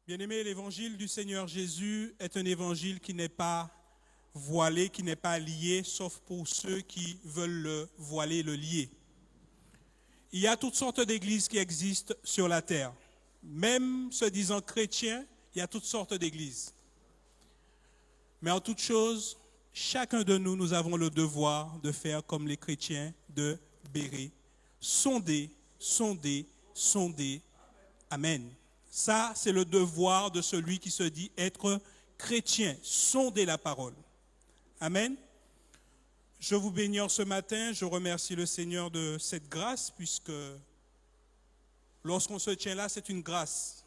Bien-aimés, l'évangile du Seigneur Jésus est un évangile qui n'est pas voilé, qui n'est pas lié, sauf pour ceux qui veulent le voiler, le lier. Il y a toutes sortes d'églises qui existent sur la terre. Même se disant chrétiens, il y a toutes sortes d'églises. Mais en toute chose, chacun de nous, nous avons le devoir de faire comme les chrétiens de Béret. Sonder, sonder, sonder. Amen. Ça, c'est le devoir de celui qui se dit être chrétien. Sonder la parole. Amen. Je vous bénis en ce matin. Je remercie le Seigneur de cette grâce, puisque lorsqu'on se tient là, c'est une grâce.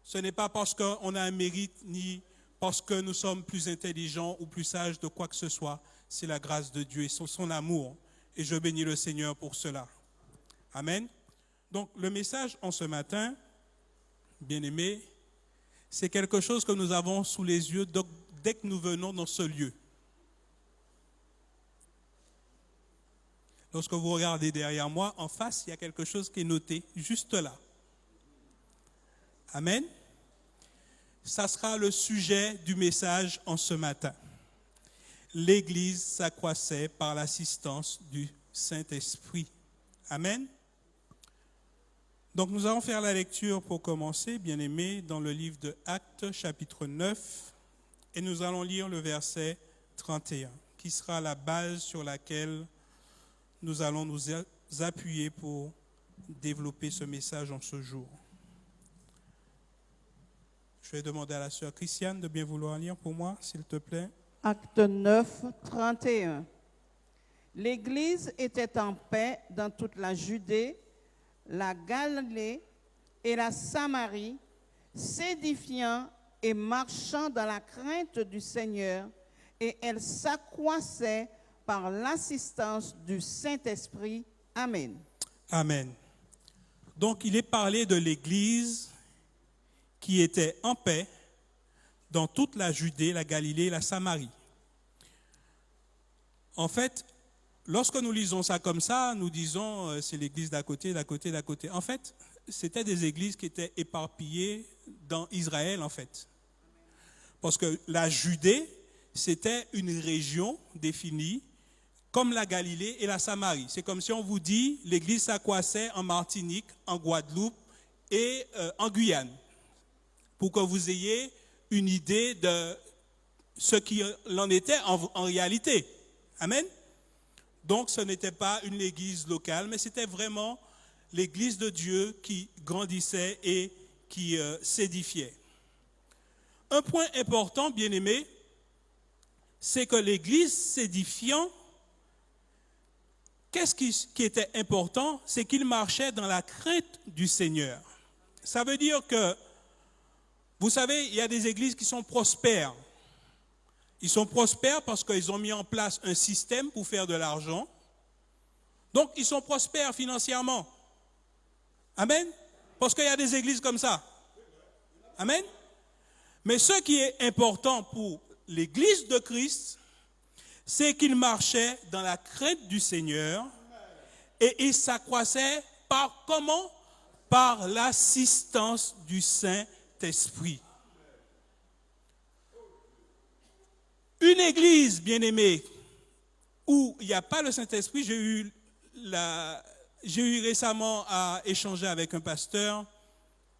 Ce n'est pas parce qu'on a un mérite, ni parce que nous sommes plus intelligents ou plus sages de quoi que ce soit. C'est la grâce de Dieu et son amour. Et je bénis le Seigneur pour cela. Amen. Donc, le message en ce matin, bien-aimés, c'est quelque chose que nous avons sous les yeux dès que nous venons dans ce lieu. Lorsque vous regardez derrière moi, en face, il y a quelque chose qui est noté, juste là. Amen. Ça sera le sujet du message en ce matin. L'Église s'accroissait par l'assistance du Saint-Esprit. Amen. Donc nous allons faire la lecture pour commencer, bien-aimés, dans le livre de Actes, chapitre 9, et nous allons lire le verset 31, qui sera la base sur laquelle nous allons nous appuyer pour développer ce message en ce jour. Je vais demander à la sœur Christiane de bien vouloir lire pour moi, s'il te plaît. Acte 9, 31. L'Église était en paix dans toute la Judée, la Galilée et la Samarie, s'édifiant et marchant dans la crainte du Seigneur, et elle s'accroissait par l'assistance du Saint-Esprit. Amen. Amen. Donc, il est parlé de l'Église qui était en paix dans toute la Judée, la Galilée et la Samarie. En fait, lorsque nous lisons ça comme ça, nous disons c'est l'église d'à côté, d'à côté, d'à côté. En fait, c'était des églises qui étaient éparpillées dans Israël, en fait. Parce que la Judée, c'était une région définie comme la Galilée et la Samarie. C'est comme si on vous dit l'église s'accroissait en Martinique, en Guadeloupe et en Guyane. Pour que vous ayez une idée de ce qu'il en était en réalité. Amen. Donc ce n'était pas une église locale, mais c'était vraiment l'église de Dieu qui grandissait et qui s'édifiait. Un point important, bien-aimé, c'est que l'église s'édifiant, qu'est-ce qui était important? C'est qu'il marchait dans la crainte du Seigneur. Ça veut dire que, vous savez, il y a des églises qui sont prospères. Ils sont prospères parce qu'ils ont mis en place un système pour faire de l'argent. Donc, ils sont prospères financièrement. Amen. Parce qu'il y a des églises comme ça. Amen. Mais ce qui est important pour l'église de Christ, c'est qu'il marchait dans la crainte du Seigneur et il s'accroissait par comment? Par l'assistance du Saint-Esprit. Une église, bien-aimée, où il n'y a pas le Saint-Esprit, j'ai eu récemment à échanger avec un pasteur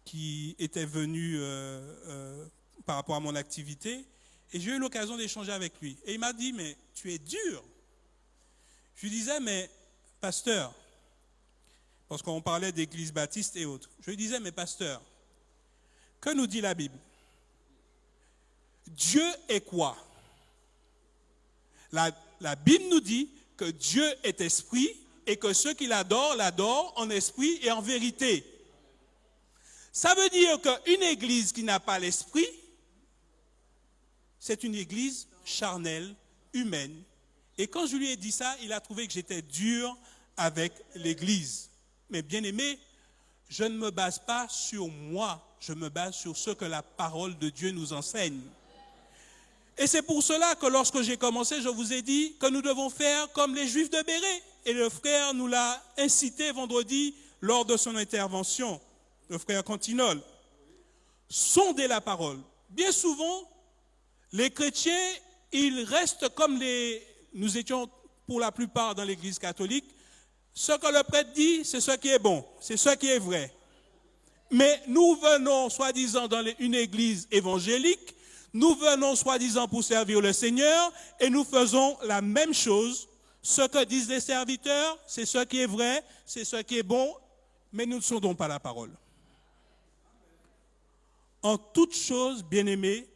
qui était venu par rapport à mon activité, et j'ai eu l'occasion d'échanger avec lui. Et il m'a dit, mais tu es dur. Je lui disais, mais pasteur, parce qu'on parlait d'église baptiste et autres, je lui disais, mais pasteur, que nous dit la Bible? Dieu est quoi? La Bible nous dit que Dieu est esprit et que ceux qui l'adorent, l'adorent en esprit et en vérité. Ça veut dire qu'une église qui n'a pas l'esprit, c'est une église charnelle, humaine. Et quand je lui ai dit ça, il a trouvé que j'étais dur avec l'église. Mais bien aimé, je ne me base pas sur moi, je me base sur ce que la parole de Dieu nous enseigne. Et c'est pour cela que lorsque j'ai commencé, je vous ai dit que nous devons faire comme les Juifs de Béret. Et le frère nous l'a incité vendredi lors de son intervention, le frère Cantinol. Sondez la parole. Bien souvent, les chrétiens, ils restent comme nous étions pour la plupart dans l'église catholique. Ce que le prêtre dit, c'est ce qui est bon, c'est ce qui est vrai. Mais nous venons, soi-disant, dans une église évangélique, nous venons, soi-disant, pour servir le Seigneur, et nous faisons la même chose. Ce que disent les serviteurs, c'est ce qui est vrai, c'est ce qui est bon, mais nous ne sondons pas la parole. En toute chose, bien-aimés,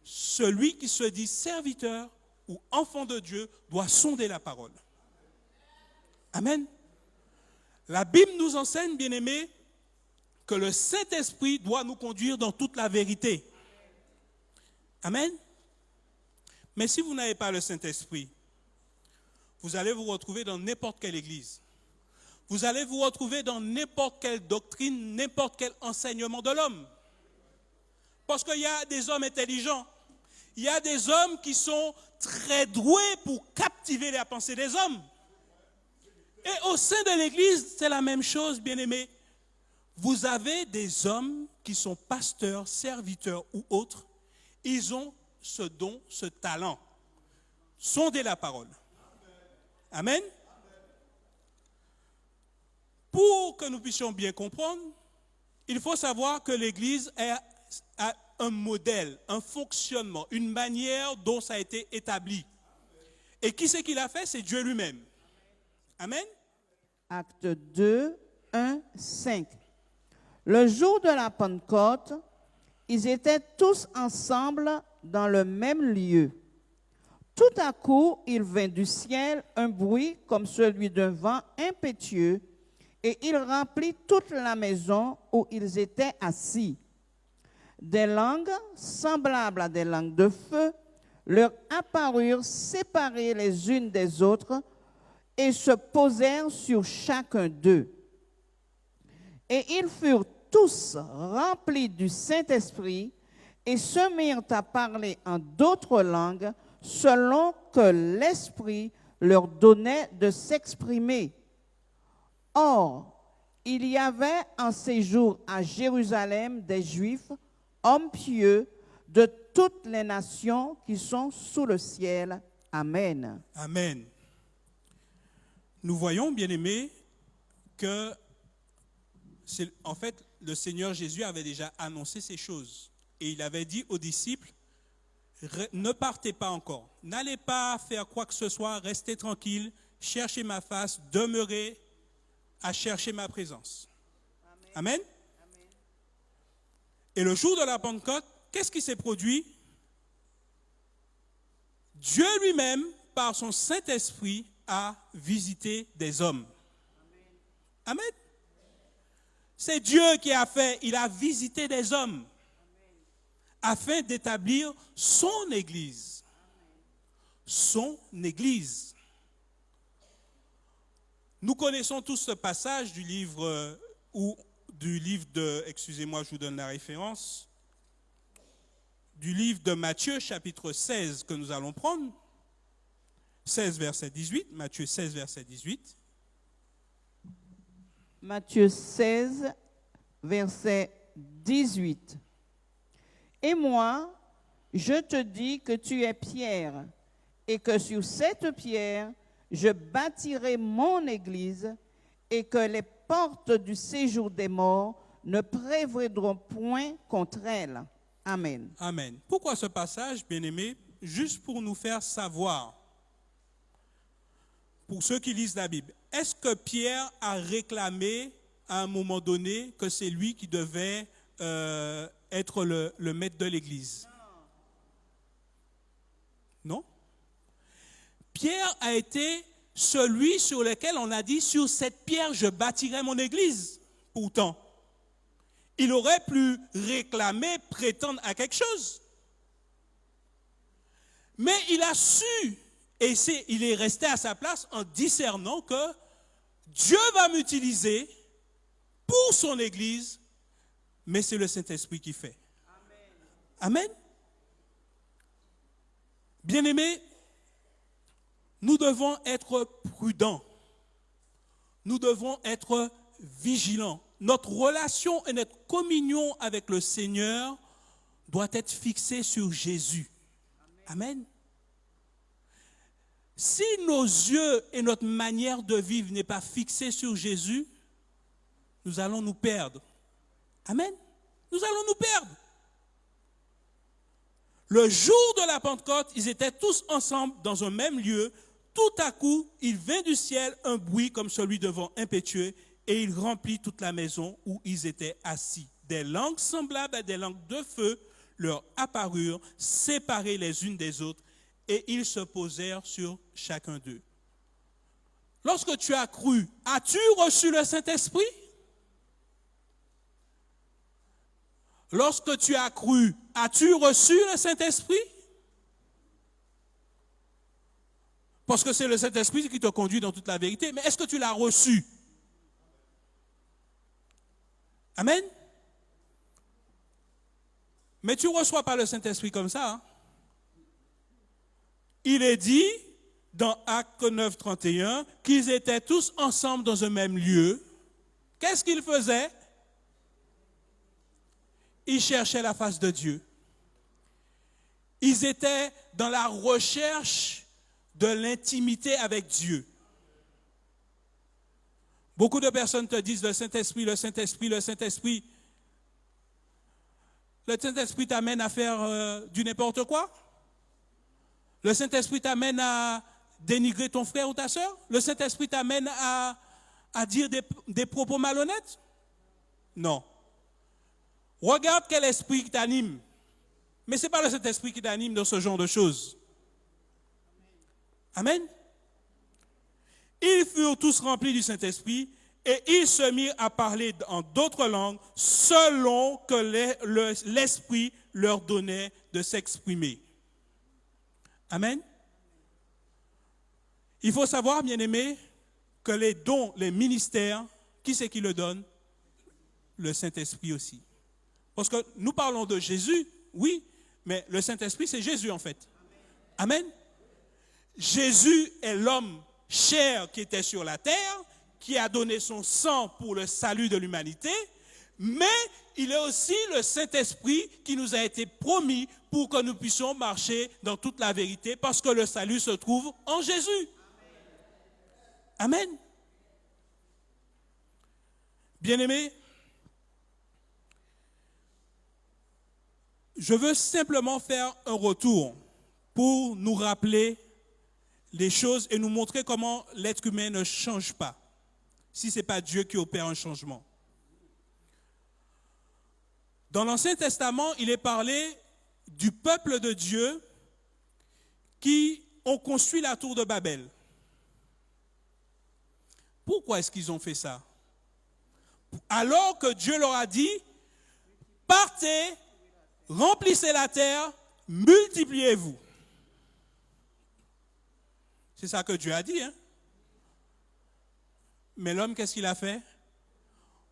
celui qui se dit serviteur ou enfant de Dieu doit sonder la parole. Amen. La Bible nous enseigne, bien-aimés, que le Saint-Esprit doit nous conduire dans toute la vérité. Amen. Mais si vous n'avez pas le Saint-Esprit, vous allez vous retrouver dans n'importe quelle église. Vous allez vous retrouver dans n'importe quelle doctrine, n'importe quel enseignement de l'homme. Parce qu'il y a des hommes intelligents. Il y a des hommes qui sont très doués pour captiver la pensée des hommes. Et au sein de l'église, c'est la même chose, bien-aimés. Vous avez des hommes qui sont pasteurs, serviteurs ou autres. Ils ont ce don, ce talent. Sondez la parole. Amen. Pour que nous puissions bien comprendre, il faut savoir que l'Église a un modèle, un fonctionnement, une manière dont ça a été établi. Et qui c'est qui l'a fait? C'est Dieu lui-même. Amen. Acte 2, 1, 5. Le jour de la Pentecôte, ils étaient tous ensemble dans le même lieu. Tout à coup, il vint du ciel un bruit comme celui d'un vent impétueux, et il remplit toute la maison où ils étaient assis. Des langues, semblables à des langues de feu, leur apparurent séparées les unes des autres et se posèrent sur chacun d'eux. Et ils furent tous remplis du Saint-Esprit et se mirent à parler en d'autres langues selon que l'Esprit leur donnait de s'exprimer. Or, il y avait en séjour à Jérusalem des Juifs, hommes pieux, de toutes les nations qui sont sous le ciel. Amen. Amen. Nous voyons, bien-aimés, que en fait, le Seigneur Jésus avait déjà annoncé ces choses. Et il avait dit aux disciples, ne partez pas encore, n'allez pas faire quoi que ce soit, restez tranquilles, cherchez ma face, demeurez à chercher ma présence. Amen. Amen. Et le jour de la Pentecôte, qu'est-ce qui s'est produit? Dieu lui-même, par son Saint-Esprit, a visité des hommes. Amen. Amen. C'est Dieu qui a fait, il a visité des hommes afin d'établir son Église. Son Église. Nous connaissons tous ce passage du livre excusez-moi, je vous donne la référence, du livre de Matthieu, chapitre 16, que nous allons prendre. 16, verset 18. Matthieu 16, verset 18. Matthieu 16, verset 18. Et moi, je te dis que tu es Pierre, et que sur cette pierre, je bâtirai mon église, et que les portes du séjour des morts ne prévaudront point contre elle. Amen. Amen. Pourquoi ce passage, bien-aimé? Juste pour nous faire savoir, pour ceux qui lisent la Bible, est-ce que Pierre a réclamé à un moment donné que c'est lui qui devait être le maître de l'Église? Non. Pierre a été celui sur lequel on a dit, sur cette pierre, je bâtirai mon Église. Pourtant, il aurait pu réclamer, prétendre à quelque chose. Mais il a su, et il est resté à sa place en discernant que Dieu va m'utiliser pour son Église, mais c'est le Saint-Esprit qui fait. Amen. Amen. Bien-aimés, nous devons être prudents. Nous devons être vigilants notre relation et notre communion avec le Seigneur doit être fixée sur Jésus. Amen. Si nos yeux et notre manière de vivre n'est pas fixée sur Jésus, nous allons nous perdre. Amen. Nous allons nous perdre. Le jour de la Pentecôte, ils étaient tous ensemble dans un même lieu. Tout à coup, il vint du ciel un bruit comme celui de vent impétueux et il remplit toute la maison où ils étaient assis. Des langues semblables à des langues de feu leur apparurent, séparées les unes des autres, et ils se posèrent sur chacun d'eux. Lorsque tu as cru, as-tu reçu le Saint-Esprit? Lorsque tu as cru, as-tu reçu le Saint-Esprit? Parce que c'est le Saint-Esprit qui te conduit dans toute la vérité. Mais est-ce que tu l'as reçu? Amen? Mais tu ne reçois pas le Saint-Esprit comme ça. Hein? Il est dit dans Actes 9, 31 qu'ils étaient tous ensemble dans un même lieu. Qu'est-ce qu'ils faisaient? Ils cherchaient la face de Dieu. Ils étaient dans la recherche de l'intimité avec Dieu. Beaucoup de personnes te disent le Saint-Esprit, le Saint-Esprit, le Saint-Esprit. Le Saint-Esprit t'amène à faire du n'importe quoi? Le Saint-Esprit t'amène à dénigrer ton frère ou ta soeur? Le Saint-Esprit t'amène à dire des propos malhonnêtes? Non. Regarde quel esprit qui t'anime. Mais ce n'est pas le Saint-Esprit qui t'anime dans ce genre de choses. Amen. Ils furent tous remplis du Saint-Esprit et ils se mirent à parler en d'autres langues selon que l'Esprit leur donnait de s'exprimer. Amen. Il faut savoir, bien-aimés, que les dons, les ministères, qui c'est qui le donne? Le Saint-Esprit aussi. Parce que nous parlons de Jésus, oui, mais le Saint-Esprit, c'est Jésus en fait. Amen. Jésus est l'homme chair qui était sur la terre, qui a donné son sang pour le salut de l'humanité, mais il est aussi le Saint-Esprit qui nous a été promis pour que nous puissions marcher dans toute la vérité, parce que le salut se trouve en Jésus. Amen. Bien-aimés, je veux simplement faire un retour pour nous rappeler les choses et nous montrer comment l'être humain ne change pas si ce n'est pas Dieu qui opère un changement. Dans l'Ancien Testament, il est parlé du peuple de Dieu qui ont construit la tour de Babel. Pourquoi est-ce qu'ils ont fait ça? Alors que Dieu leur a dit, partez, remplissez la terre, multipliez-vous. C'est ça que Dieu a dit. Hein? Mais l'homme, qu'est-ce qu'il a fait?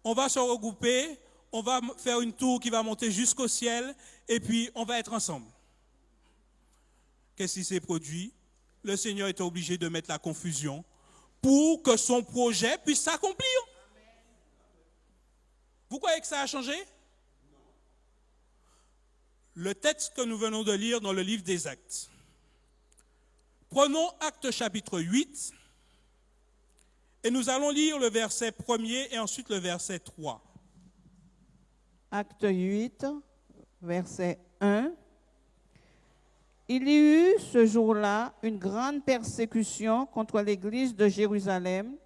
On va se regrouper, on va faire une tour qui va monter jusqu'au ciel, et puis on va être ensemble. Qu'est-ce qui s'est produit? Le Seigneur était obligé de mettre la confusion pour que son projet puisse s'accomplir. Vous croyez que ça a changé? Le texte que nous venons de lire dans le livre des Actes. Prenons Actes chapitre 8 et nous allons lire le verset 1er et ensuite le verset 3. Acte 8, verset 1. Il y eut ce jour-là une grande persécution contre l'église de Jérusalem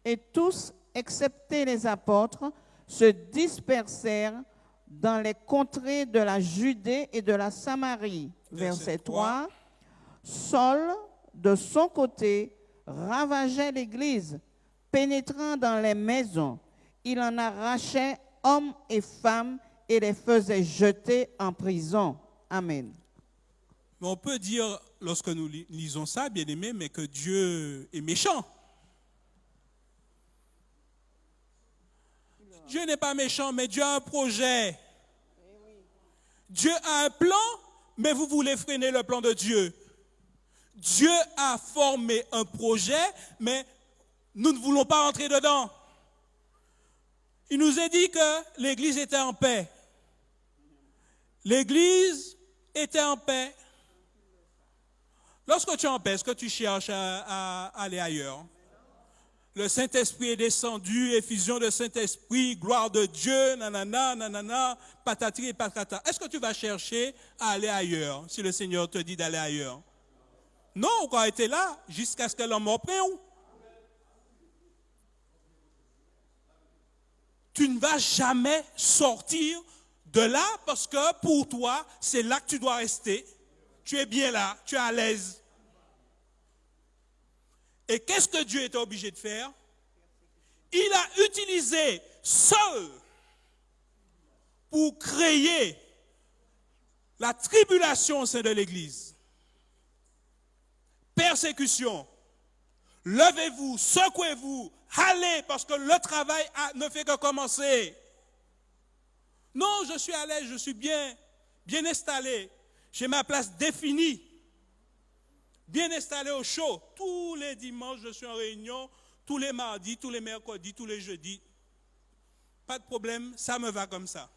et tous, excepté les apôtres, se dispersèrent dans les contrées de la Judée et de la Samarie. Verset 3. Saul, de son côté, ravageait l'église, pénétrant dans les maisons. Il en arrachait hommes et femmes et les faisait jeter en prison. Amen. Mais on peut dire, lorsque nous lisons ça, bien aimé, mais que Dieu est méchant. Dieu n'est pas méchant, mais Dieu a un projet. Dieu a un plan, mais vous voulez freiner le plan de Dieu. Dieu a formé un projet, mais nous ne voulons pas entrer dedans. Il nous est dit que l'Église était en paix. L'Église était en paix. Lorsque tu es en paix, est-ce que tu cherches à aller ailleurs? Le Saint-Esprit est descendu, effusion de Saint-Esprit, gloire de Dieu, nanana, nanana, patati et patata. Est-ce que tu vas chercher à aller ailleurs si le Seigneur te dit d'aller ailleurs? Non, on a été là jusqu'à ce que l'homme mort prenne. Tu ne vas jamais sortir de là parce que pour toi, c'est là que tu dois rester. Tu es bien là, tu es à l'aise. Et qu'est-ce que Dieu était obligé de faire? Il a utilisé seul pour créer la tribulation au sein de l'Église. Persécution. Levez-vous, secouez-vous, allez parce que le travail ne fait que commencer. Non, je suis à l'aise, je suis bien installé. J'ai ma place définie. Bien installé au chaud. Tous les dimanches, je suis en réunion. Tous les mardis, tous les mercredis, tous les jeudis. Pas de problème, ça me va comme ça.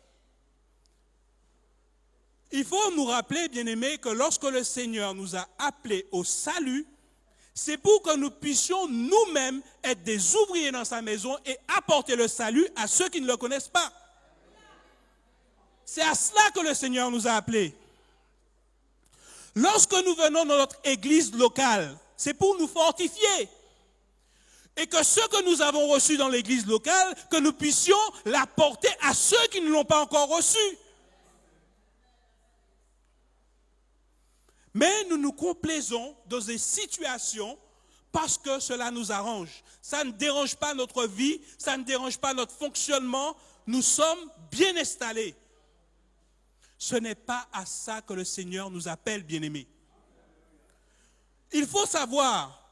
Il faut nous rappeler, bien-aimés, que lorsque le Seigneur nous a appelés au salut, c'est pour que nous puissions nous-mêmes être des ouvriers dans sa maison et apporter le salut à ceux qui ne le connaissent pas. C'est à cela que le Seigneur nous a appelés. Lorsque nous venons dans notre église locale, c'est pour nous fortifier. Et que ce que nous avons reçu dans l'église locale, que nous puissions l'apporter à ceux qui ne l'ont pas encore reçu. Mais nous nous complaisons dans des situations parce que cela nous arrange. Ça ne dérange pas notre vie, ça ne dérange pas notre fonctionnement. Nous sommes bien installés. Ce n'est pas à ça que le Seigneur nous appelle, bien-aimés. Il faut savoir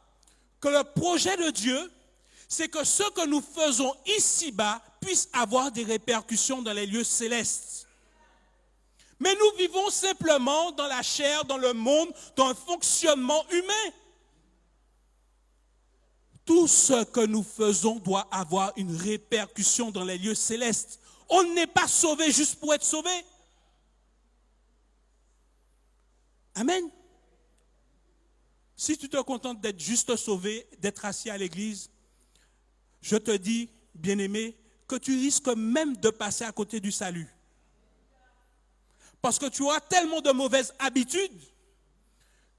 que le projet de Dieu, c'est que ce que nous faisons ici-bas puisse avoir des répercussions dans les lieux célestes. Mais nous vivons simplement dans la chair, dans le monde, dans un fonctionnement humain. Tout ce que nous faisons doit avoir une répercussion dans les lieux célestes. On n'est pas sauvé juste pour être sauvé. Amen. Si tu te contentes d'être juste sauvé, d'être assis à l'église, je te dis, bien-aimé, que tu risques même de passer à côté du salut. Parce que tu auras tellement de mauvaises habitudes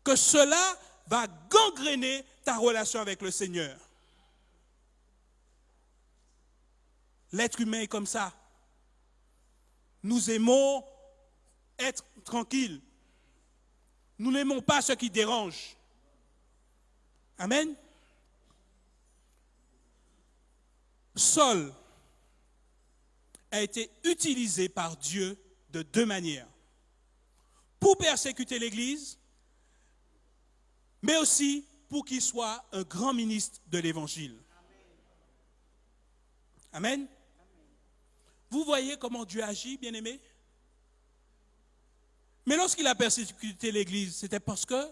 que cela va gangréner ta relation avec le Seigneur. L'être humain est comme ça. Nous aimons être tranquilles. Nous n'aimons pas ce qui dérange. Amen. Saul a été utilisé par Dieu de deux manières. Pour persécuter l'Église, mais aussi pour qu'il soit un grand ministre de l'Évangile. Amen. Vous voyez comment Dieu agit, bien-aimés? Mais lorsqu'il a persécuté l'Église, c'était parce que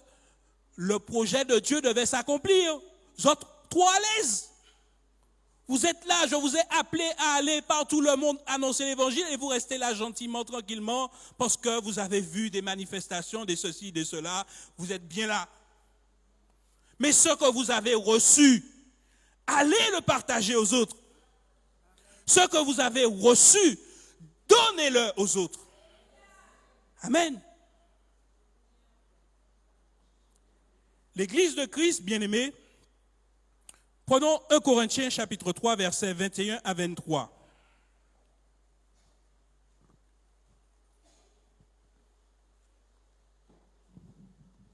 le projet de Dieu devait s'accomplir. Vous êtes trop à l'aise. Vous êtes là, je vous ai appelé à aller partout le monde annoncer l'Évangile et vous restez là gentiment, tranquillement, parce que vous avez vu des manifestations, des ceci, des cela. Vous êtes bien là. Mais ce que vous avez reçu, allez le partager aux autres. Ce que vous avez reçu, donnez-le aux autres. Amen. L'Église de Christ, bien-aimée, prenons 1 Corinthiens chapitre 3, versets 21 à 23.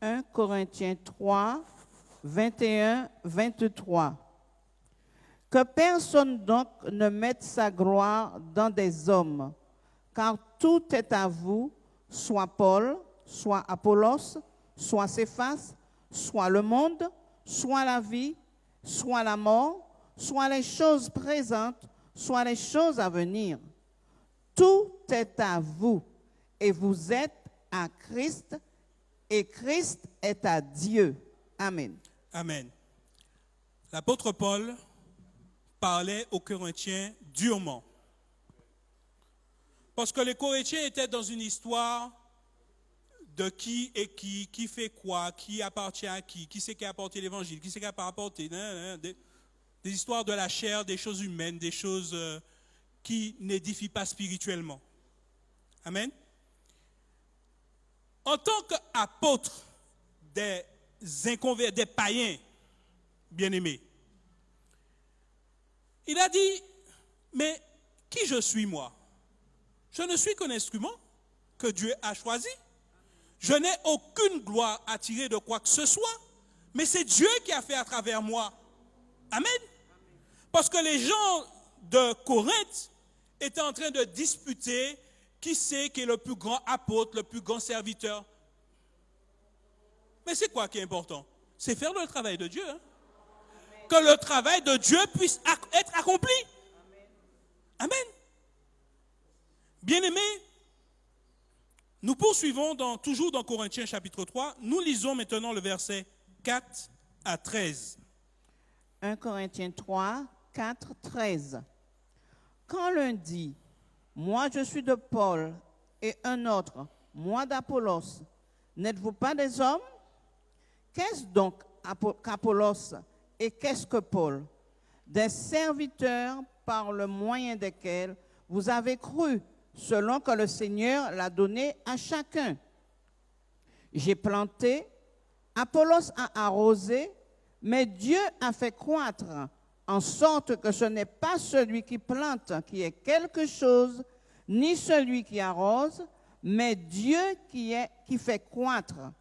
« 1 Corinthiens 3, 21, 23. Que personne donc ne mette sa gloire dans des hommes, car tout est à vous, soit Paul, soit Apollos, soit Céphas, soit le monde, soit la vie, soit la mort, soit les choses présentes, soit les choses à venir. Tout est à vous, et vous êtes à Christ, et Christ est à Dieu. Amen. Amen. L'apôtre Paul parlait aux Corinthiens durement. Parce que les Corinthiens étaient dans une histoire de qui est qui fait quoi, qui appartient à qui c'est qui a apporté l'évangile, qui c'est qui a pas apporté. Des histoires de la chair, des choses humaines, des choses qui n'édifient pas spirituellement. Amen. En tant qu'apôtre des inconvertis, des païens bien-aimés, il a dit, mais qui je suis moi? Je ne suis qu'un instrument que Dieu a choisi. Je n'ai aucune gloire à tirer de quoi que ce soit, mais c'est Dieu qui a fait à travers moi. Amen. Parce que les gens de Corinthe étaient en train de disputer qui c'est qui est le plus grand apôtre, le plus grand serviteur. Mais c'est quoi qui est important? C'est faire le travail de Dieu. Hein? Que le travail de Dieu puisse être accompli. Amen. Bien-aimés, nous poursuivons toujours dans Corinthiens chapitre 3. Nous lisons maintenant le verset 4 à 13. 1 Corinthiens 3, 4, 13. Quand l'un dit, moi je suis de Paul, et un autre, moi d'Apollos, n'êtes-vous pas des hommes? Qu'est-ce donc qu'Apollos et qu'est-ce que Paul? Des serviteurs par le moyen desquels vous avez cru, selon que le Seigneur l'a donné à chacun. J'ai planté, Apollos a arrosé, mais Dieu a fait croître, en sorte que ce n'est pas celui qui plante qui est quelque chose, ni celui qui arrose, mais Dieu qui fait croître.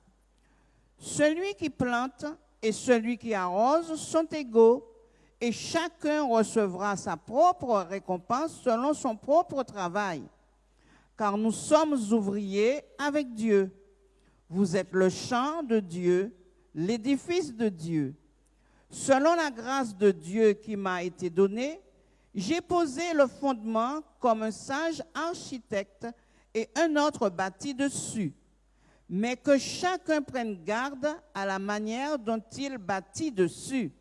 Celui qui plante et celui qui arrose sont égaux, et chacun recevra sa propre récompense selon son propre travail. Car nous sommes ouvriers avec Dieu. Vous êtes le champ de Dieu, l'édifice de Dieu. Selon la grâce de Dieu qui m'a été donnée, j'ai posé le fondement comme un sage architecte et un autre bâti dessus. Mais que chacun prenne garde à la manière dont il bâtit dessus.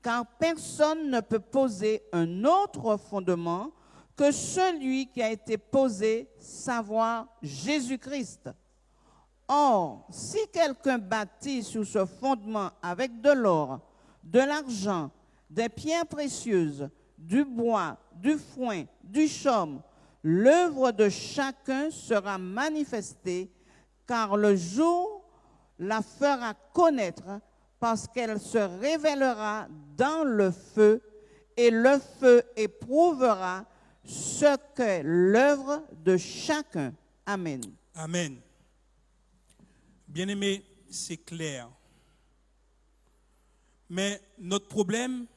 Car personne ne peut poser un autre fondement que celui qui a été posé, savoir Jésus-Christ. Or, si quelqu'un bâtit sur ce fondement avec de l'or, de l'argent, des pierres précieuses, du bois, du foin, du chaume, l'œuvre de chacun sera manifestée, car le jour la fera connaître, parce qu'elle se révélera dans le feu, et le feu éprouvera ce qu'est l'œuvre de chacun. Amen. Amen. Bien-aimés, c'est clair. Mais notre problème,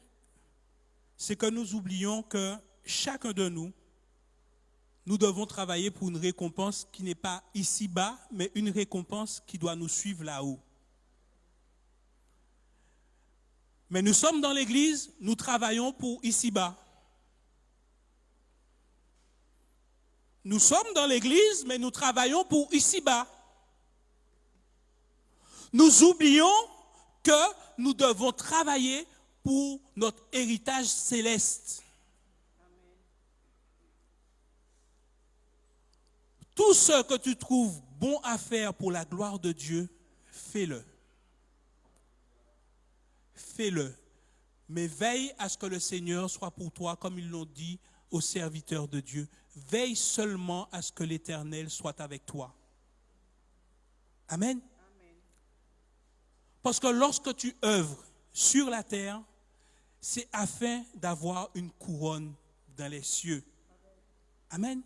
c'est que nous oublions que chacun de nous, nous devons travailler pour une récompense qui n'est pas ici-bas, mais une récompense qui doit nous suivre là-haut. Mais nous sommes dans l'église, nous travaillons pour ici-bas. Nous sommes dans l'église, mais nous travaillons pour ici-bas. Nous oublions que nous devons travailler pour notre héritage céleste. Tout ce que tu trouves bon à faire pour la gloire de Dieu, fais-le. Fais-le. Mais veille à ce que le Seigneur soit pour toi, comme ils l'ont dit aux serviteurs de Dieu. Veille seulement à ce que l'Éternel soit avec toi. Amen. Parce que lorsque tu œuvres sur la terre, c'est afin d'avoir une couronne dans les cieux. Amen.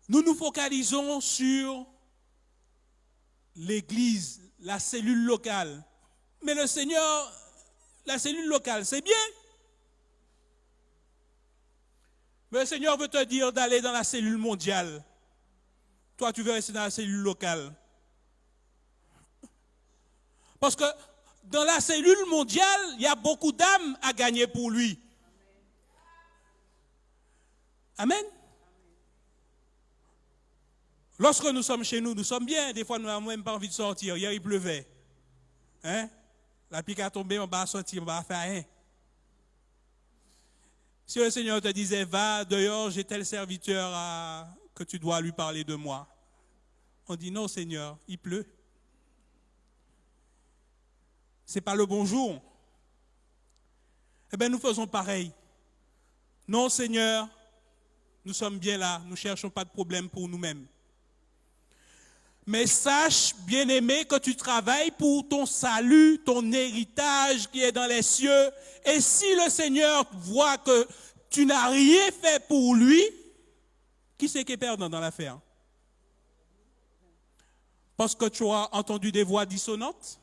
Nous nous focalisons sur l'église, la cellule locale. Mais le Seigneur, la cellule locale, c'est bien. Mais le Seigneur veut te dire d'aller dans la cellule mondiale. Toi, tu veux rester dans la cellule locale. Parce que dans la cellule mondiale, il y a beaucoup d'âmes à gagner pour lui. Amen. Lorsque nous sommes chez nous, nous sommes bien. Des fois, nous n'avons même pas envie de sortir. Hier, il pleuvait. Hein? La pluie a tombé, on va sortir, on va faire rien. Si le Seigneur te disait, va dehors, j'ai tel serviteur que tu dois lui parler de moi. On dit, non Seigneur, il pleut. Ce n'est pas le bon jour. Eh bien, nous faisons pareil. Non Seigneur, nous sommes bien là, nous ne cherchons pas de problème pour nous-mêmes. Mais sache, bien-aimé, que tu travailles pour ton salut, ton héritage qui est dans les cieux. Et si le Seigneur voit que tu n'as rien fait pour lui, qui c'est qui est perdant dans l'affaire? Parce que tu auras entendu des voix dissonantes?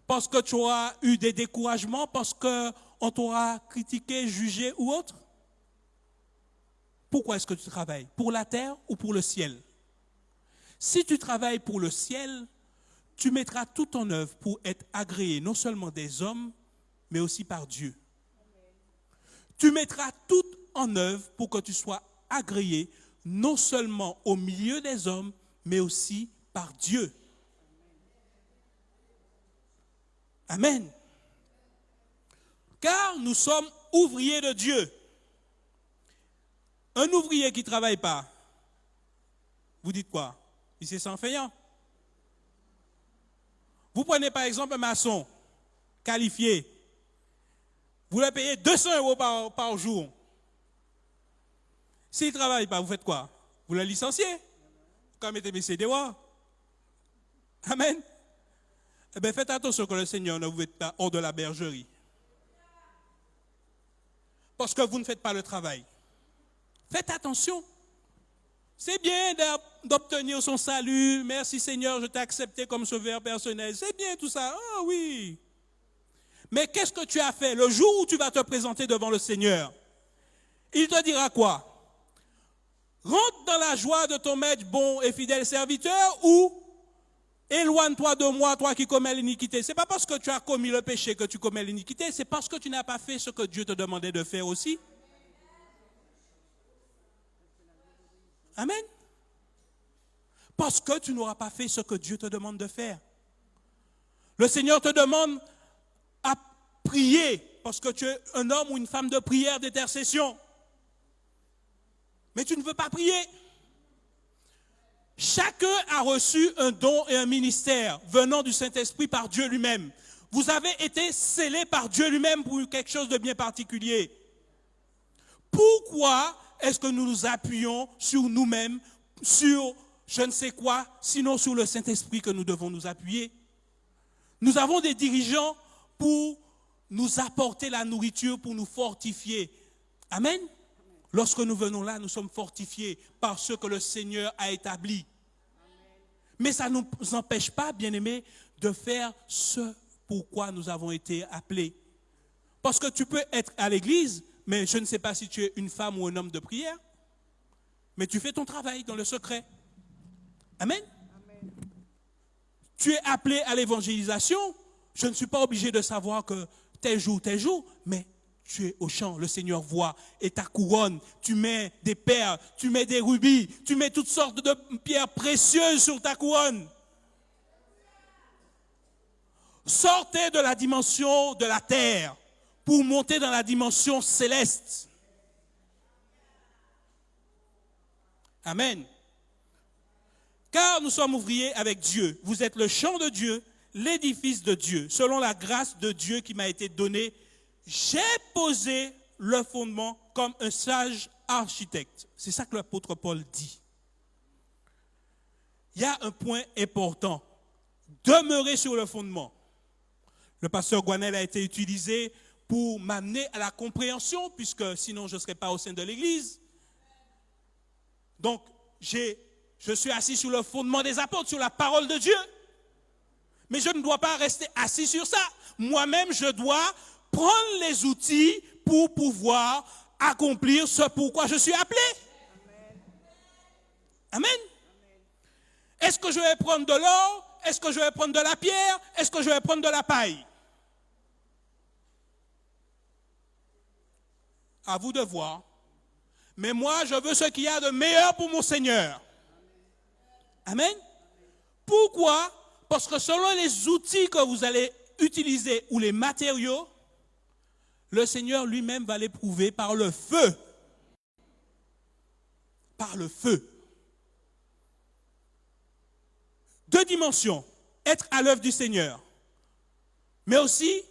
Parce que tu auras eu des découragements? Parce qu'on t'aura critiqué, jugé ou autre? Pourquoi est-ce que tu travailles? Pour la terre ou pour le ciel? Si tu travailles pour le ciel, tu mettras tout en œuvre pour être agréé non seulement des hommes, mais aussi par Dieu. Tu mettras tout en œuvre pour que tu sois agréé non seulement au milieu des hommes, mais aussi par Dieu. Amen. Car nous sommes ouvriers de Dieu. Un ouvrier qui ne travaille pas, vous dites quoi? Il s'est sans feignant. Vous prenez par exemple un maçon qualifié. Vous le payez 200 € par jour. S'il ne travaille pas, vous faites quoi? Vous le licenciez. Comme était baissé des rois. Amen. Eh bien, faites attention que le Seigneur ne vous mette pas hors de la bergerie. Parce que vous ne faites pas le travail. Faites attention. C'est bien d'obtenir son salut. Merci Seigneur, je t'ai accepté comme sauveur personnel. C'est bien tout ça. Ah oui. Mais qu'est-ce que tu as fait le jour où tu vas te présenter devant le Seigneur? Il te dira quoi? Rentre dans la joie de ton maître bon et fidèle serviteur ou éloigne-toi de moi, toi qui commets l'iniquité. Ce n'est pas parce que tu as commis le péché que tu commets l'iniquité, c'est parce que tu n'as pas fait ce que Dieu te demandait de faire aussi. Amen. Parce que tu n'auras pas fait ce que Dieu te demande de faire. Le Seigneur te demande à prier parce que tu es un homme ou une femme de prière, d'intercession. Mais tu ne veux pas prier. Chacun a reçu un don et un ministère venant du Saint-Esprit par Dieu lui-même. Vous avez été scellés par Dieu lui-même pour quelque chose de bien particulier. Pourquoi est-ce que nous nous appuyons sur nous-mêmes, sur je ne sais quoi, sinon sur le Saint-Esprit que nous devons nous appuyer? Nous avons des dirigeants pour nous apporter la nourriture, pour nous fortifier. Amen. Lorsque nous venons là, nous sommes fortifiés par ce que le Seigneur a établi. Mais ça ne nous empêche pas, bien-aimés, de faire ce pourquoi nous avons été appelés. Parce que tu peux être à l'église, mais je ne sais pas si tu es une femme ou un homme de prière, mais tu fais ton travail dans le secret. Amen. Amen. Tu es appelé à l'évangélisation. Je ne suis pas obligé de savoir que tel jour, mais tu es au champ, le Seigneur voit, et ta couronne, tu mets des perles, tu mets des rubis, tu mets toutes sortes de pierres précieuses sur ta couronne. Sortez de la dimension de la terre pour monter dans la dimension céleste. Amen. Car nous sommes ouvriers avec Dieu. Vous êtes le champ de Dieu, l'édifice de Dieu. Selon la grâce de Dieu qui m'a été donnée, j'ai posé le fondement comme un sage architecte. C'est ça que l'apôtre Paul dit. Il y a un point important. Demeurer sur le fondement. Le pasteur Gouanel a été utilisé pour m'amener à la compréhension, puisque sinon je ne serais pas au sein de l'Église. Donc, je suis assis sur le fondement des apôtres, sur la parole de Dieu. Mais je ne dois pas rester assis sur ça. Moi-même, je dois prendre les outils pour pouvoir accomplir ce pourquoi je suis appelé. Amen. Amen. Est-ce que je vais prendre de l'or? Est-ce que je vais prendre de la pierre? Est-ce que je vais prendre de la paille? À vous de voir. Mais moi, je veux ce qu'il y a de meilleur pour mon Seigneur. Amen. Pourquoi? Parce que selon les outils que vous allez utiliser ou les matériaux, le Seigneur lui-même va l'éprouver par le feu. Par le feu. Deux dimensions. Être à l'œuvre du Seigneur. Mais aussi,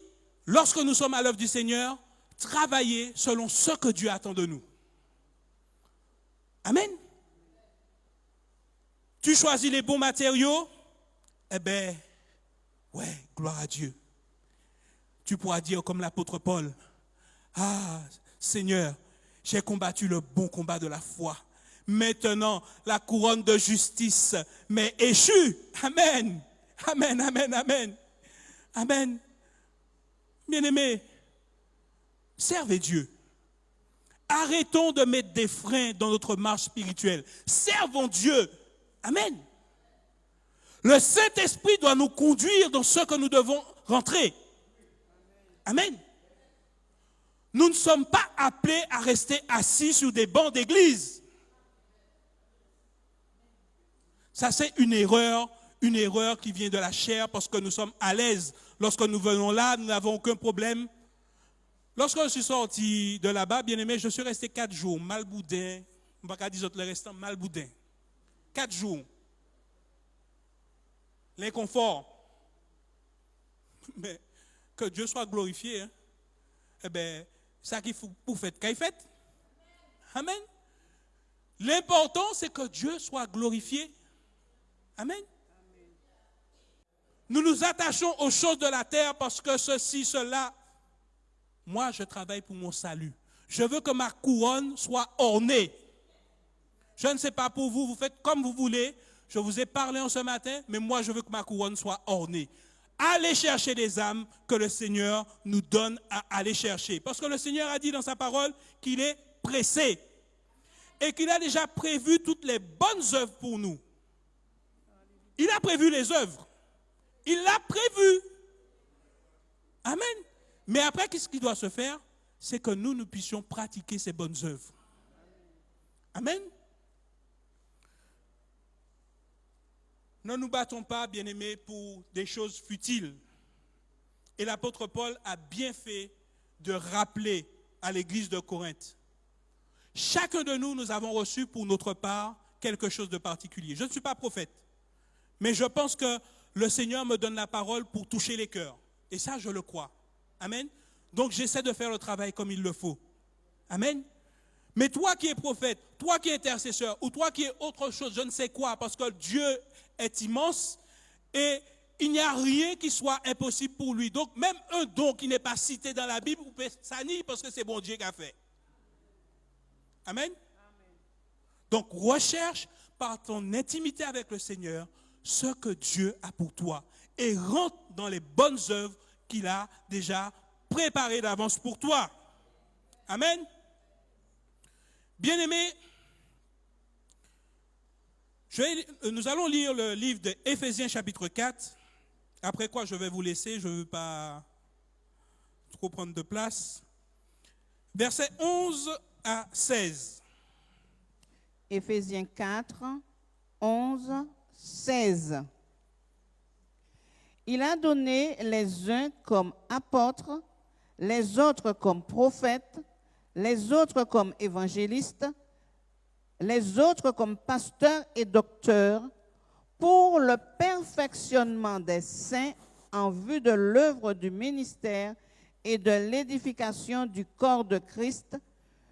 lorsque nous sommes à l'œuvre du Seigneur, travailler selon ce que Dieu attend de nous. Amen. Tu choisis les bons matériaux, eh bien, ouais, gloire à Dieu. Tu pourras dire comme l'apôtre Paul, ah, Seigneur, j'ai combattu le bon combat de la foi. Maintenant, la couronne de justice m'est échue. Amen. Amen, amen, amen. Amen. Bien-aimés, servez Dieu. Arrêtons de mettre des freins dans notre marche spirituelle. Servons Dieu. Amen. Le Saint-Esprit doit nous conduire dans ce que nous devons rentrer. Amen. Nous ne sommes pas appelés à rester assis sur des bancs d'église. Ça, c'est une erreur qui vient de la chair parce que nous sommes à l'aise. Lorsque nous venons là, nous n'avons aucun problème. Lorsque je suis sorti de là-bas, bien aimé, je suis resté 4 jours, malboudin. On ne va pas dire le restant, malboudin. 4 jours. L'inconfort. Mais que Dieu soit glorifié. Hein. Eh bien, ça qu'il faut pour faire, qu'il fait. Amen. L'important, c'est que Dieu soit glorifié. Amen. Nous nous attachons aux choses de la terre parce que ceci, cela. Moi, je travaille pour mon salut. Je veux que ma couronne soit ornée. Je ne sais pas pour vous, vous faites comme vous voulez. Je vous ai parlé en ce matin, mais moi, je veux que ma couronne soit ornée. Allez chercher les âmes que le Seigneur nous donne à aller chercher. Parce que le Seigneur a dit dans sa parole qu'il est pressé et qu'il a déjà prévu toutes les bonnes œuvres pour nous. Il a prévu les œuvres. Il l'a prévu. Amen. Mais après, qu'est-ce qui doit se faire? C'est que nous puissions pratiquer ces bonnes œuvres. Amen. Ne nous battons pas, bien-aimés, pour des choses futiles. Et l'apôtre Paul a bien fait de rappeler à l'église de Corinthe. Chacun de nous, nous avons reçu pour notre part quelque chose de particulier. Je ne suis pas prophète, mais je pense que le Seigneur me donne la parole pour toucher les cœurs. Et ça, je le crois. Amen. Donc, j'essaie de faire le travail comme il le faut. Amen. Mais toi qui es prophète, toi qui es intercesseur, ou toi qui es autre chose, je ne sais quoi, parce que Dieu est immense et il n'y a rien qui soit impossible pour lui. Donc, même un don qui n'est pas cité dans la Bible, vous pouvez s'annyer parce que c'est bon Dieu qui a fait. Amen. Donc, recherche par ton intimité avec le Seigneur ce que Dieu a pour toi et rentre dans les bonnes œuvres qu'il a déjà préparées d'avance pour toi. Amen. Bien-aimés, nous allons lire le livre de Éphésiens chapitre 4, après quoi je vais vous laisser, je ne veux pas trop prendre de place. Versets 11 à 16. Éphésiens 4, 11, 16. Il a donné les uns comme apôtres, les autres comme prophètes, les autres comme évangélistes, les autres comme pasteurs et docteurs, pour le perfectionnement des saints en vue de l'œuvre du ministère et de l'édification du corps de Christ,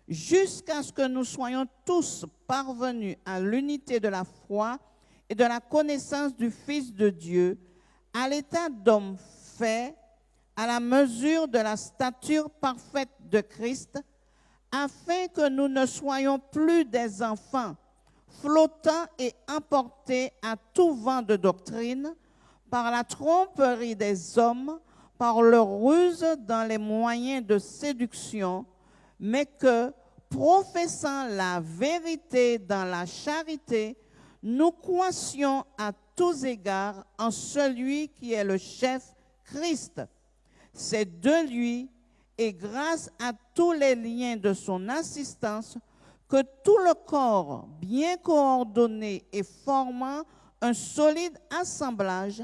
jusqu'à ce que nous soyons tous parvenus à l'unité de la foi et de la connaissance du Fils de Dieu, à l'état d'homme fait, à la mesure de la stature parfaite de Christ, afin que nous ne soyons plus des enfants, flottant et emportés à tout vent de doctrine, par la tromperie des hommes, par leur ruse dans les moyens de séduction, mais que, professant la vérité dans la charité, nous croissions à tous égards en celui qui est le chef, Christ. C'est de lui et grâce à tous les liens de son assistance que tout le corps, bien coordonné et formant un solide assemblage,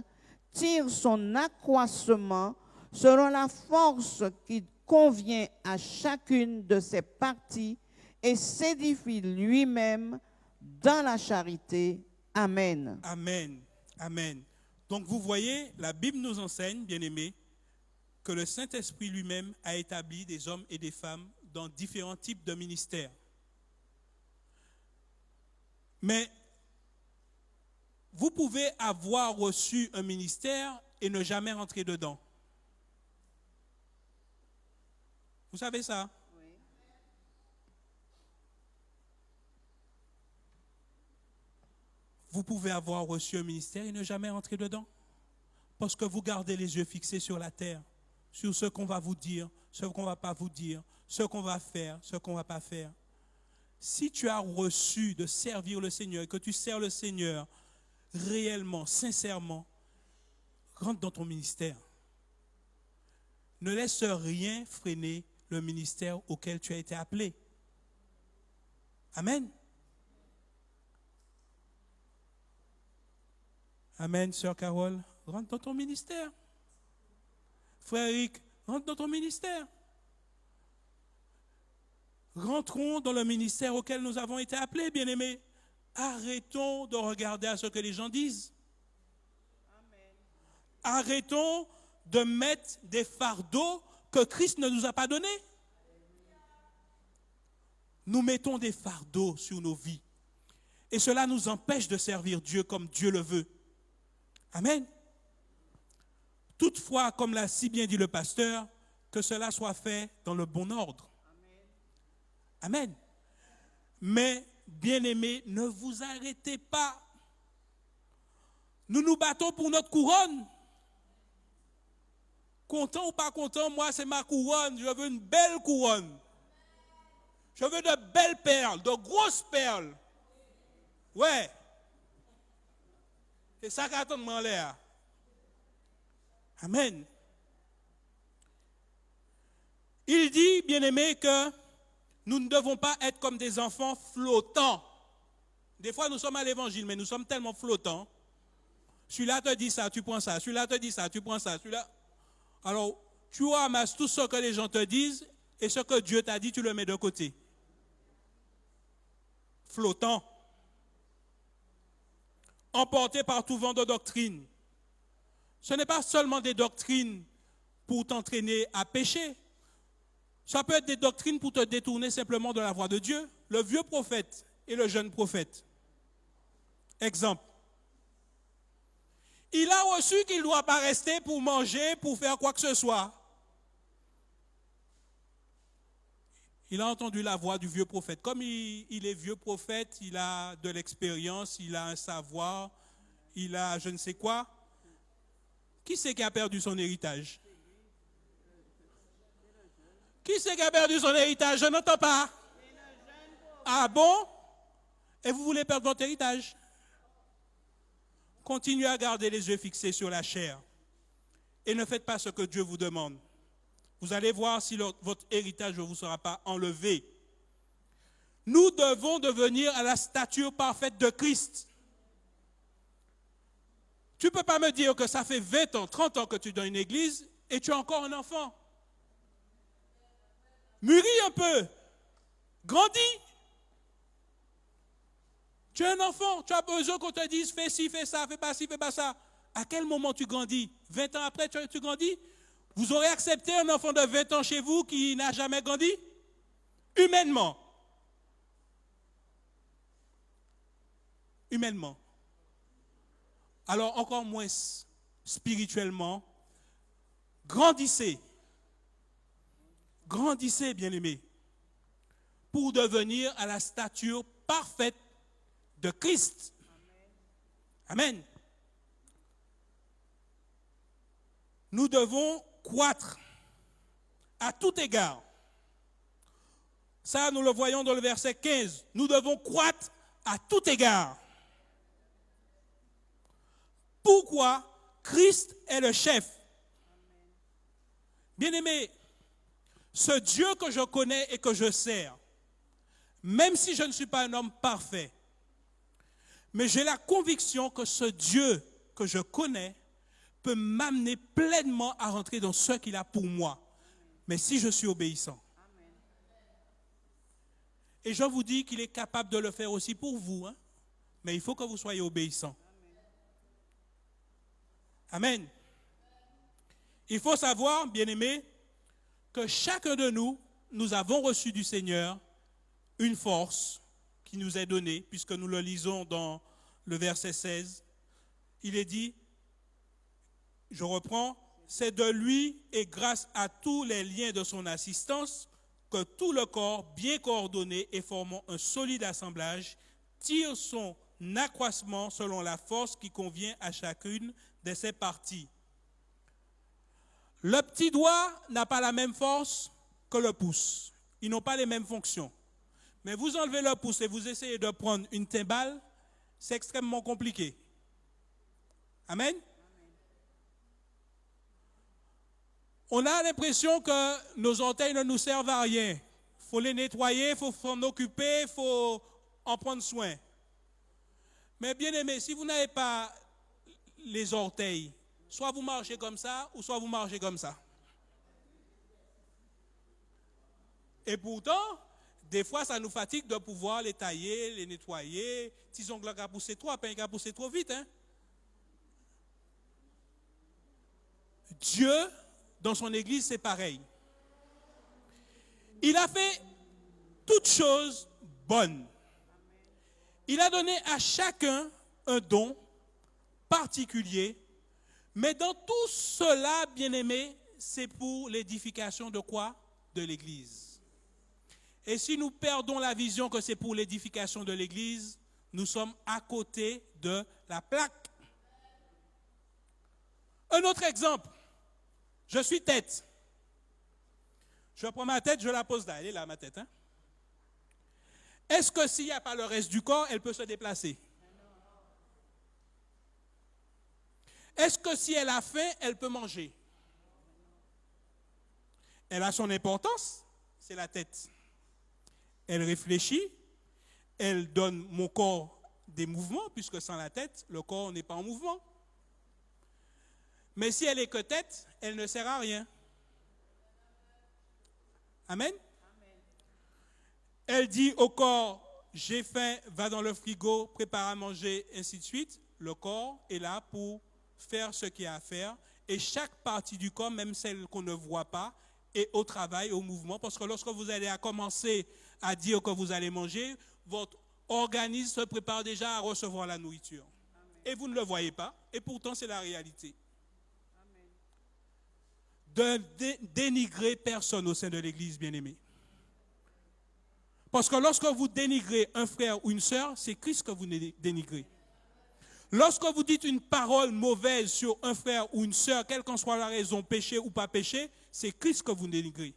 tire son accroissement selon la force qui convient à chacune de ses parties et s'édifie lui-même dans la charité. Amen. Amen. Amen. Donc vous voyez, la Bible nous enseigne, bien-aimés, que le Saint-Esprit lui-même a établi des hommes et des femmes dans différents types de ministères. Mais vous pouvez avoir reçu un ministère et ne jamais rentrer dedans. Vous savez ça? Oui. Vous pouvez avoir reçu un ministère et ne jamais rentrer dedans. Parce que vous gardez les yeux fixés sur la terre, sur ce qu'on va vous dire, ce qu'on ne va pas vous dire, ce qu'on va faire, ce qu'on ne va pas faire. Si tu as reçu de servir le Seigneur et que tu sers le Seigneur réellement, sincèrement, rentre dans ton ministère. Ne laisse rien freiner le ministère auquel tu as été appelé. Amen. Amen, sœur Carole. Rentre dans ton ministère. Frère Eric, rentre dans ton ministère. Rentrons dans le ministère auquel nous avons été appelés, bien-aimés. Arrêtons de regarder à ce que les gens disent. Amen. Arrêtons de mettre des fardeaux que Christ ne nous a pas donnés. Nous mettons des fardeaux sur nos vies. Et cela nous empêche de servir Dieu comme Dieu le veut. Amen. Toutefois, comme l'a si bien dit le pasteur, que cela soit fait dans le bon ordre. Amen. Mais, bien-aimés, ne vous arrêtez pas. Nous nous battons pour notre couronne. Content ou pas content, moi c'est ma couronne. Je veux une belle couronne. Je veux de belles perles, de grosses perles. Ouais. C'est ça qu'attend de l'air. Amen. Il dit, bien-aimés, que nous ne devons pas être comme des enfants flottants. Des fois, nous sommes à l'évangile, mais nous sommes tellement flottants. Celui-là te dit ça, tu prends ça. Celui-là te dit ça, tu prends ça. Celui-là. Alors, tu ramasses tout ce que les gens te disent et ce que Dieu t'a dit, tu le mets de côté. Flottant. Emporté par tout vent de doctrine. Ce n'est pas seulement des doctrines pour t'entraîner à pécher. Ça peut être des doctrines pour te détourner simplement de la voie de Dieu. Le vieux prophète et le jeune prophète. Exemple. Il a reçu qu'il ne doit pas rester pour manger, pour faire quoi que ce soit. Il a entendu la voix du vieux prophète. Comme il est vieux prophète, il a de l'expérience, il a un savoir, il a je ne sais quoi. Qui c'est qui a perdu son héritage? Qui c'est qui a perdu son héritage? Je n'entends pas. Ah bon? Et vous voulez perdre votre héritage? Continuez à garder les yeux fixés sur la chair. Et ne faites pas ce que Dieu vous demande. Vous allez voir si votre héritage ne vous sera pas enlevé. Nous devons devenir à la stature parfaite de Christ. Tu ne peux pas me dire que ça fait 20 ans, 30 ans que tu es dans une église et tu es encore un enfant. Mûris un peu. Grandis. Tu es un enfant, tu as besoin qu'on te dise fais ci, fais ça, fais pas ci, fais pas ça. À quel moment tu grandis? 20 ans après, tu grandis? Vous aurez accepté un enfant de 20 ans chez vous qui n'a jamais grandi? Humainement. Humainement. Alors encore moins spirituellement. Grandissez. Grandissez, bien-aimés, pour devenir à la stature parfaite de Christ. Amen. Nous devons croître à tout égard. Ça, nous le voyons dans le verset 15. Nous devons croître à tout égard. Pourquoi? Christ est le chef. Bien-aimés, ce Dieu que je connais et que je sers, même si je ne suis pas un homme parfait, mais j'ai la conviction que ce Dieu que je connais peut m'amener pleinement à rentrer dans ce qu'il a pour moi. mais si je suis obéissant. Et je vous dis qu'il est capable de le faire aussi pour vous, hein? Mais il faut que vous soyez obéissants. Amen. Il faut savoir, bien-aimés, que chacun de nous, nous avons reçu du Seigneur une force qui nous est donnée, puisque nous le lisons dans le verset 16. Il est dit, je reprends, c'est de lui et grâce à tous les liens de son assistance que tout le corps, bien coordonné et formant un solide assemblage, tire son accroissement selon la force qui convient à chacune de ses parties. Le petit doigt n'a pas la même force que le pouce. Ils n'ont pas les mêmes fonctions. Mais vous enlevez le pouce et vous essayez de prendre une timbale, c'est extrêmement compliqué. Amen. On a l'impression que nos orteils ne nous servent à rien. Il faut les nettoyer, il faut s'en occuper, il faut en prendre soin. Mais bien aimé, si vous n'avez pas les orteils, soit vous marchez comme ça, ou soit vous marchez comme ça. Et pourtant, des fois, ça nous fatigue de pouvoir les tailler, les nettoyer. Petits ongles qui poussé trop, pain qui a poussé trop vite. Hein? Dieu, dans son Église, c'est pareil. Il a fait toutes choses bonnes. Il a donné à chacun un don particulier, mais dans tout cela, bien-aimés, c'est pour l'édification de quoi? De l'Église. Et si nous perdons la vision que c'est pour l'édification de l'Église, nous sommes à côté de la plaque. Un autre exemple. Je suis tête. Je prends ma tête, je la pose là. Elle est là, ma tête. Hein? Est-ce que s'il n'y a pas le reste du corps, elle peut se déplacer? Est-ce que si elle a faim, elle peut manger? Elle a son importance, c'est la tête. Elle réfléchit, elle donne mon corps des mouvements, puisque sans la tête, le corps n'est pas en mouvement. Mais si elle est que tête, elle ne sert à rien. Amen. Elle dit au corps, j'ai faim, va dans le frigo, prépare à manger, ainsi de suite. Le corps est là pour faire ce qu'il y a à faire. Et chaque partie du corps, même celle qu'on ne voit pas, est au travail, au mouvement. Parce que lorsque vous allez commencer à dire que vous allez manger, votre organisme se prépare déjà à recevoir la nourriture. Amen. Et vous ne le voyez pas, et pourtant c'est la réalité. Amen. De dénigrer personne au sein de l'Église, bien-aimé. Parce que lorsque vous dénigrez un frère ou une sœur, c'est Christ que vous dénigrez. Lorsque vous dites une parole mauvaise sur un frère ou une sœur, quelle qu'en soit la raison, péché ou pas péché, c'est Christ que vous dénigrez.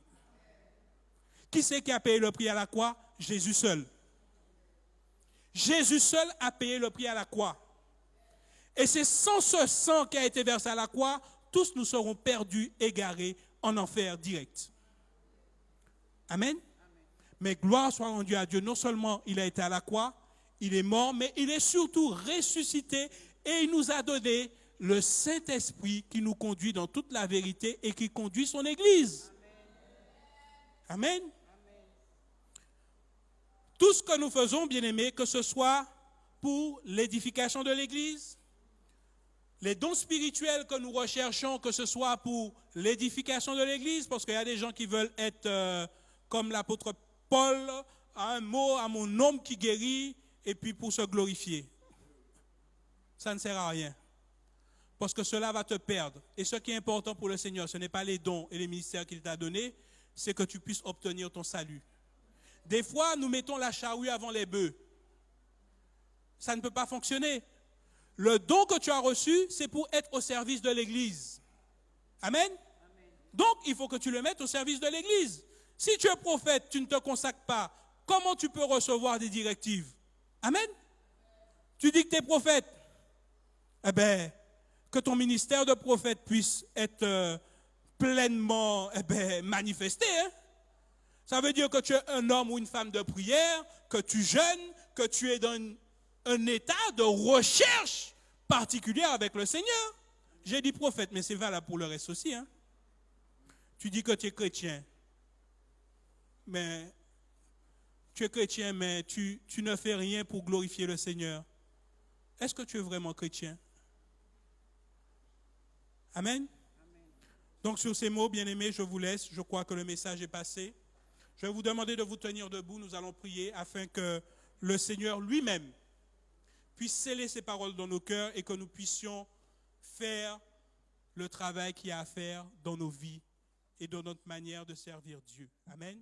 Qui c'est qui a payé le prix à la croix? Jésus seul. Jésus seul a payé le prix à la croix. Et c'est sans ce sang qui a été versé à la croix, tous nous serons perdus, égarés, en enfer direct. Amen. Mais gloire soit rendue à Dieu. Non seulement il a été à la croix, il est mort, mais il est surtout ressuscité et il nous a donné le Saint-Esprit qui nous conduit dans toute la vérité et qui conduit son Église. Amen. Amen. Tout ce que nous faisons, bien-aimés, que ce soit pour l'édification de l'Église, les dons spirituels que nous recherchons, que ce soit pour l'édification de l'Église, parce qu'il y a des gens qui veulent être comme l'apôtre Paul, à un mot, à mon nom qui guérit, et puis pour se glorifier. Ça ne sert à rien. Parce que cela va te perdre. Et ce qui est important pour le Seigneur, ce n'est pas les dons et les ministères qu'il t'a donnés, c'est que tu puisses obtenir ton salut. Des fois, nous mettons la charrue avant les bœufs. Ça ne peut pas fonctionner. Le don que tu as reçu, c'est pour être au service de l'Église. Amen. Amen. Donc, il faut que tu le mettes au service de l'Église. Si tu es prophète, tu ne te consacres pas, comment tu peux recevoir des directives? Amen. Tu dis que tu es prophète. Eh bien, que ton ministère de prophète puisse être pleinement manifesté. Hein? Ça veut dire que tu es un homme ou une femme de prière, que tu jeûnes, que tu es dans un état de recherche particulière avec le Seigneur. J'ai dit prophète, mais c'est valable pour le reste aussi. Hein? Tu dis que tu es chrétien, mais tu es chrétien, mais tu ne fais rien pour glorifier le Seigneur. Est-ce que tu es vraiment chrétien? Amen. Donc sur ces mots, bien-aimés, je vous laisse. Je crois que le message est passé. Je vais vous demander de vous tenir debout. Nous allons prier afin que le Seigneur lui-même puisse sceller ses paroles dans nos cœurs et que nous puissions faire le travail qu'il y a à faire dans nos vies et dans notre manière de servir Dieu. Amen.